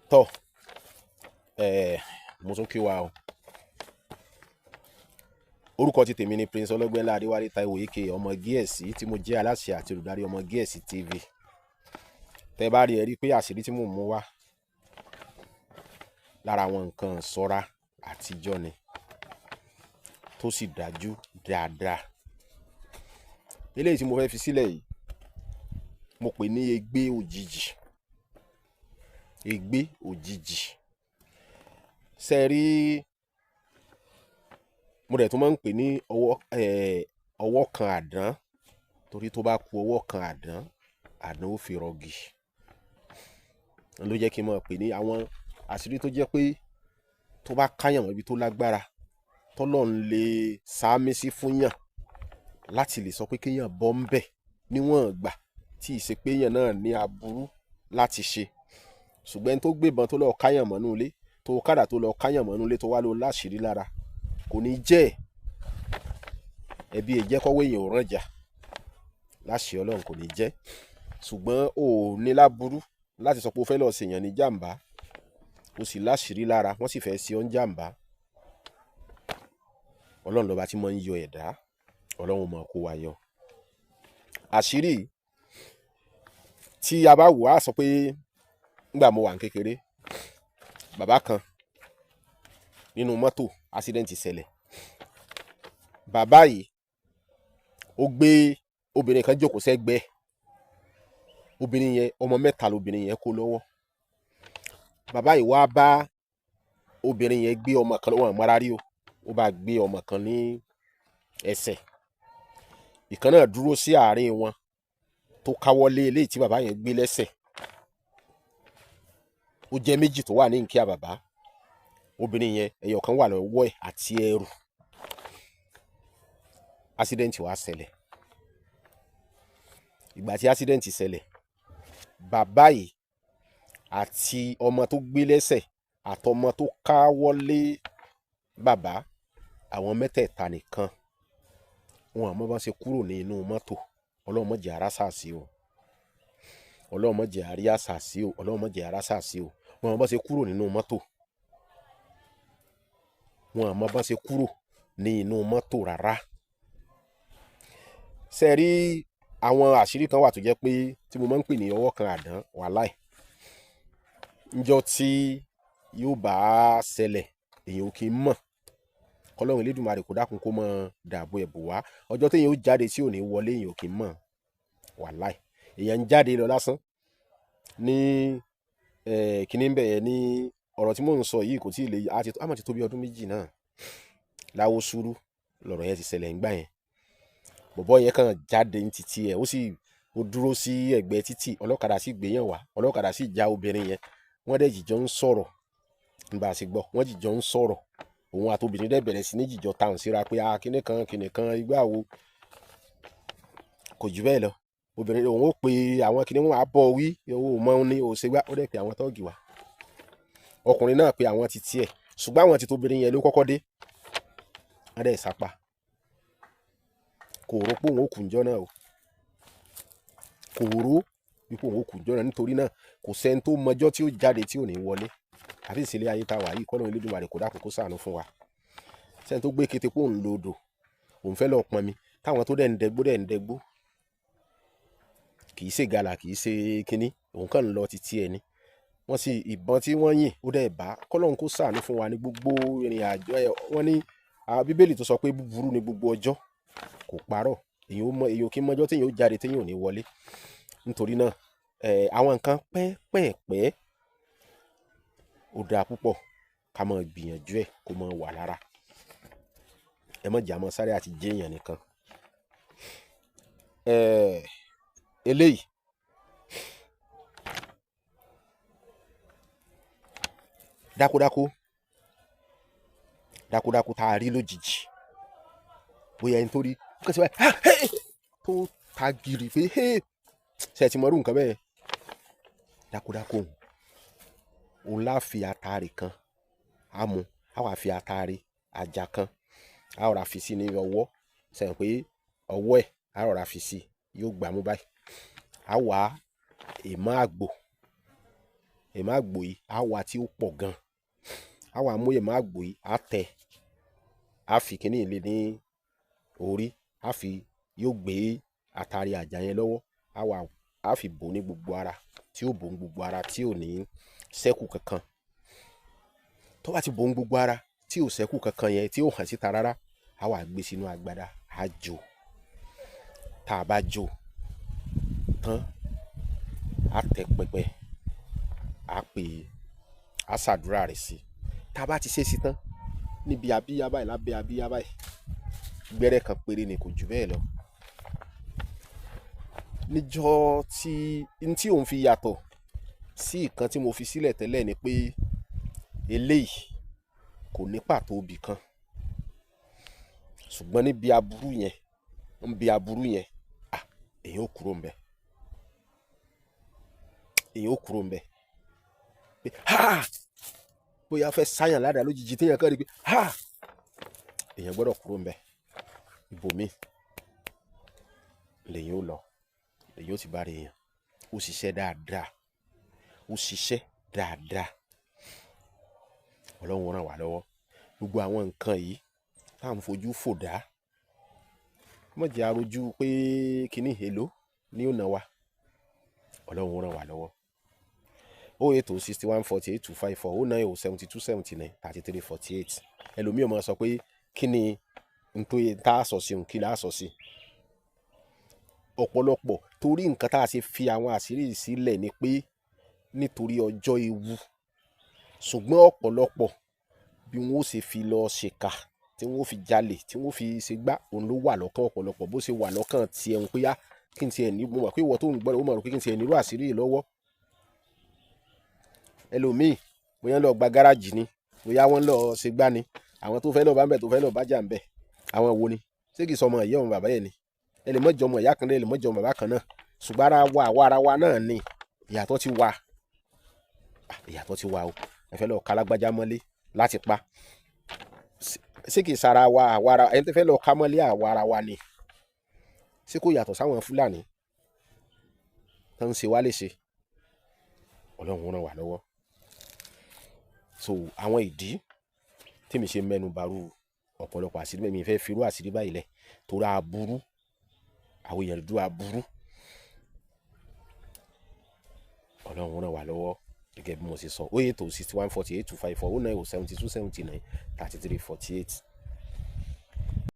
tọ́ mo tún kí wa o. Orúkọ ti tèmi ni Prince Ọlọ́gbẹ́nlá Adéwálé Táíwò aka ọmọ Gíẹ̀sì tí mo jẹ́ aláṣẹ àti olùdarí ọmọ Gíẹ̀sì TV. Tẹ́ bá rí ẹ rí pé àṣírí tí mò ń mú wá lára àwọn nǹkan ṣọ́ra àtijọ́ ni tó sì dájú dáadáa. Eléyìí tí mo fẹ́ fi sílẹ̀ yìí mo pè ní ègbé òjijì. Ègbé òjijì. Ṣé rí, mo dẹ̀ tún máa ń pè ní ọwọ́ kan àdán, torí tó bá ku ọwọ́ kan àdán, àdán ó fi rọgì. Ló jẹ́ kí n máa pè ní àwọn àṣírí tó jẹ́ pé tó bá káyàn mọ́ ibi tó lágbára tọ́lọ́run lè sáámi sí fún yàn láti lè sọ pé kéèyàn bọ́ ń bẹ̀ níwọ̀n ìgbà tí ì ṣe pé yàn náà ní aburú láti ṣe. Ṣùgbọ́n ẹni tó gbébọn tó lọ káyàn mọ́nú ilé, tó kádà tó lọ káyàn mọ́nú ilé tó wá lọ láṣìírí lára, kò ní jẹ́ ẹbí ẹ̀jẹ̀ kọ́wé èèyàn ò ràn jà láṣẹ Ọlọ́run, kò ní jẹ́. Ṣùgbọ́n ò ní láburú láti sọ pé o fẹ́ lọ ṣèyàn ní jàǹbá, o sì láṣìírí lára, wọ́n sì fẹ́ ṣe ọ́ ń jàǹbá. Ọlọ́run lọ́ba tí máa ń yọ ẹ̀dá, Ọlọ́run máa kó wa yọ. Àṣírí tí a bá wò á sọ pé nígbà mo wà ní kékeré, bàbá kan nínú mọ́tò accident ṣẹlẹ̀. Bàbá yìí ó gbé obìnrin kan jókòó sẹ́gbẹ̀ẹ́. Obìnrin yẹn, ọmọ mẹ́ta lobìnrin yẹn kó lọ́wọ́. Bàbá yìí wá bá obìnrin yẹn gbé ọmọ kan lọ́wọ́, àmọ́ra rí o, ó bá gbé ọmọ kan ní ẹsẹ̀. Ìkan náà dúró sí àárín wọn tó káwọ́lé eléyìí tí bàbá yẹn gbé lẹ́sẹ̀. Ó jẹ́ méjì tó wà ní nkíá bàbá. Obìnrin yẹn ẹyọ kan wà lọ́wọ́ ẹ̀ àti ẹrù. Accident wá ṣẹlẹ̀. Ìgbà tí accident ṣẹlẹ̀, bàbá yìí àti ọmọ tó gbé lẹ́sẹ̀ àtọmọ tó káwọ́lé bàbá, àwọn mẹ́tẹ̀ẹ̀ta nìkan wọn àmọ́ bá ṣe kúrò ní inú mọ́tò. Ọlọ́run má jẹ́ ará sàásì o, Ọlọ́run má jẹ́ àrí àsàsí o, Ọlọ́run má jẹ́ ará sàásì o. Wọn àmọ́ bá ṣe kúrò nínú mọ́tò, wọn àmọ́ bá ṣe kúrò ní inú mọ́tò rárá. Ṣé rí, àwọn àṣírí kan wà tó jẹ́ pé tí mo máa ń pè ní ọwọ́ kan àdán, wàláì. Níjọ́ tí yóò bá ṣẹlẹ̀ èèyàn ò kì í mọ̀. Ọlọ́run Elédùmarè kó dákun kó máa dààbò ẹ̀bù wá. Ọjọ́ téèyàn ó jáde tí ò ní wọlé èèyàn ò kì í mọ̀, wàláì. Èèyàn ń jáde lọ lásán ní kíní ń bẹ̀ yẹn, ní ọ̀rọ̀ tí mò ń sọ yìí kò tí ì lè àmọ́ ti tó bí ọdún méjì náà. Láwo sùúrù lọ̀rọ̀ yẹn ti ṣẹlẹ̀ ńgbà yẹn. Bọ̀bọ́ yẹn kàn jáde ní títí ẹ̀, ó dúró sí ẹ̀gbẹ́ títì, ọlọ́kadà sì gbéyàn wá, ọlọ́kadà sì já obìnrin yẹn. Wọ́n dẹ̀ jìjọ ń sọ̀rọ̀ nígbà tí gbọ́, wọ́n jìjọ ń sọ̀rọ̀. Òun àti obìnrin dẹ̀ bẹ̀rẹ̀ sí ní jìjọ táwọn síra pé kíní kan igbá wo, kò jù bẹ́ẹ̀ lọ. Obìnrin òun ó pe àwọn kíní wọn á bọ̀ wí, owó mọ́ ní òṣègbà, ó dẹ̀ pe àwọn tọ́ọ̀gì wá. Ọkùnrin náà pe àwọn ti tiẹ̀, ṣùgbọ́n àwọn ti tóbìnrin yẹn ló kọ́kọ́ dé. Wọ́n dẹ̀ sápá. Kò rò pé òun ó kù ńjọ́ náà o, kò rò wípé òun ó kù ńjọ́ náà, nítorí náà kò sẹ́ni tó mọjọ́ tí ó jáde tí ò ní wọlé. Àfi ìṣẹ̀lẹ̀ ayé tá a wà yìí, k'Ọlọ́run Elédùmarè kó dákun kó ṣàánú fún wa. Sẹ́ni tó gbé kété pé òun lo odò, òun fẹ́ lọ pọnmi, táwọn tó dẹ̀ ń dẹgbó, kì í ṣe gàlà, kì í ṣe kíní, òun kàn ń lọ títí ẹ̀ ni. Wọ́n sì ìbọn tí wọ́n yìn ó dẹ̀ bá. K'Ọlọ́run kó ṣàánú fún wa ní gbogbo ìrìn àjò ẹ̀. Wọ́n ní Bíbélì tó sọ pé búburú ni gbogbo ọjọ́, kò parọ́. Èèyàn kì í mọjọ́ téèyàn ó jáde téèyàn ò ní wọlé. Nítorí náà àwọn nǹkan pẹ́ẹ́pẹ́ẹ̀pẹ́ ó dáa púpọ̀ ká máa gbìyànjú ẹ̀ kó máa wà lára. Ẹ má jà mọ́ sáré àti jẹ́ èèyàn nìkan. Eléyìí dákúdákú tá a rí lójijì, bóyá ẹni tó rí kó sì wáyé tó ta gìrì pé ṣe ti mọ̀rú nǹkan bẹ́ẹ̀. Dákúdákú òun láfi àtàrí kan á mu, á wà fi àtàrí àjà kan á rọra fi sí ní ọwọ́. Sẹ́yìn pé ọwọ́ ẹ̀ á rọra fi sí, yóò gbà mú báyìí. Á wà èèmọ̀ àgbò èèmọ̀ àgbò yìí á wà tí ó pọ̀ gan, á wà mú èèmọ̀ àgbò yìí á tẹ̀, á fi kíní ilé ní orí, á fi yóò gbé àtàrí àjà yẹn lọ́wọ́, á fi bò ní gbogbo ara, tí ó bò ní gbogbo ara tí ò ní ṣẹ́kù kankan. Tó bá ti bò ní gbogbo ara tí ò ṣẹ́kù kankan yẹn, tí ò hàn síta rárá, á wà gbé sínú agbada, á jò. Tá a bá jò tán, á tẹ pẹpẹ, á pè é, á ṣàdúrà rẹ̀ sí. Tá a bá ti ṣe sí tán, níbi abíyá báyìí, lábẹ́ abíyá báyìí, gbẹ́rẹ́ kan péré ni, kò jù bẹ́ẹ̀ lọ. Níjọ́ tí n tí òun fi yàtọ̀ sí ìkan tí mo fi sílẹ̀ tẹ́lẹ̀ ni pé eléyìí kò ní pàtó ibì kan, ṣùgbọ́n níbi aburú yẹn, èyàn ó kúrò ńbẹ̀, èyàn ó kúrò ńbẹ̀ pé bóyá fẹ́ sáyàn ládàá lójijì téèyàn kàn rí pé èyàn gbọ́dọ̀ kúrò ńbẹ̀. Ibòmíì lèyàn ó lọ, lèyàn ó ti bá rèèyàn. Ó ṣiṣẹ́ dáadáa, ó ṣiṣẹ́ dáadáa. Ọlọ́run ràn wá lọ́wọ́. Gbogbo àwọn nǹkan yìí tá à ń fojú fò dá, má jẹ́ arojú pé kíní èlò ní ọ̀nà wa. Ọlọ́run ràn wá lọ́wọ́. 080 61 48 254 090 72 79 33 48. Ẹlòmíì máa sọ pé kí ni n tó yẹ tá a sọ sí òun, kí la sọ sí. Ọ̀pọ̀lọpọ̀ torí nǹkan tá a ṣe fi àwọn àṣírí sílẹ̀ ni pé nítorí ọjọ́ ewu. Ṣùgbọ́n ọ̀pọ̀lọpọ̀ bí wọ́n ó ṣe fi lọ ṣèkà, tí wọ́n ó fi jalè, tí wọ́n ó fi ṣe gbá, òun ló wà lọ́kàn ọ̀pọ̀lọpọ̀. Bó ṣe wà lọ́kàn tiẹ̀ ń pé kí n tiẹ̀ ní, mo mọ̀ pé ìwọ tó ń gbọ́dọ̀ ó mọ̀ pé kí n tiẹ̀ nírú àṣírí yìí lọ́wọ́. Ẹlòmíì bóyá ń lọ gba gáràjì ni, bóyá wọ́n lọ ṣe gbá ni, àwọn tó fẹ́ lọ bá ń bẹ̀, tó fẹ́ lọ bá jà ń bẹ̀, àwọn wo ni? Ṣé kì í sọmọ ìyá òun bàbá yẹn ni? Ẹ lè mọ́ jọmọ ìyá kan náà, ẹ lè mọ́ jọmọ bàbá kan náà, ṣùgbọ́n ara wa náà ni ìyàtọ̀ ti wà. Ìyàtọ̀ ti wà o. Ẹ fẹ́ lọ ká lágbájá mọ́lé láti pa. Ṣé kì í sara wa àwa ara, ẹni tó fẹ́ lọ ká mọ́lé àwa ara wa ni? Ṣé kò yàtọ̀ sáwọn Fúlàní tó ń ṣe wá léṣe? Ọlọ́run ràn wá lọ́wọ́. So àwọn ìdí tèmi ṣe mẹ́nu barú ọ̀pọ̀lọpọ̀ àṣírí, mi fẹ́ firú àṣírí báyìí lẹ̀ torí aburú, àwọn èèyàn dúdú aburú. Ọlọ́run ràn wá lọ́wọ́ gẹ́gẹ́ bí mo ṣe sọ. 080 61 48 254 090 72 79 33 48.